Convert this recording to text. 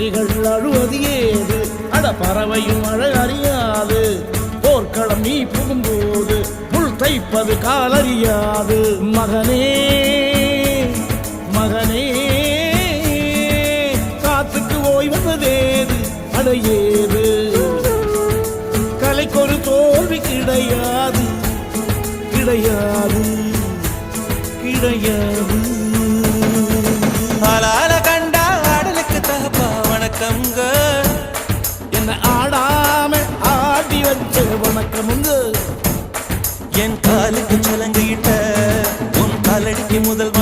கிளிகள் அழுவது ஏது அட பறவையும் அழ அறியாது போர்க்களம் நீ புகும்போது புல் தைப்பது காலறியாது மகனே மகனே காத்துக்கு ஓய்வதேது அடையேது கலைக்கொரு தோல்வி கிடையாது கிடையாது கிடையாது ஆளால கண்டா ஆடலுக்கு தகப்பா வணக்கம்ங்க என்ன ஆடாம ஆடி வச்ச வணக்கமுங்க என் காலுக்கு சலங்கையிட்ட உன் காலடிக்கு முதல்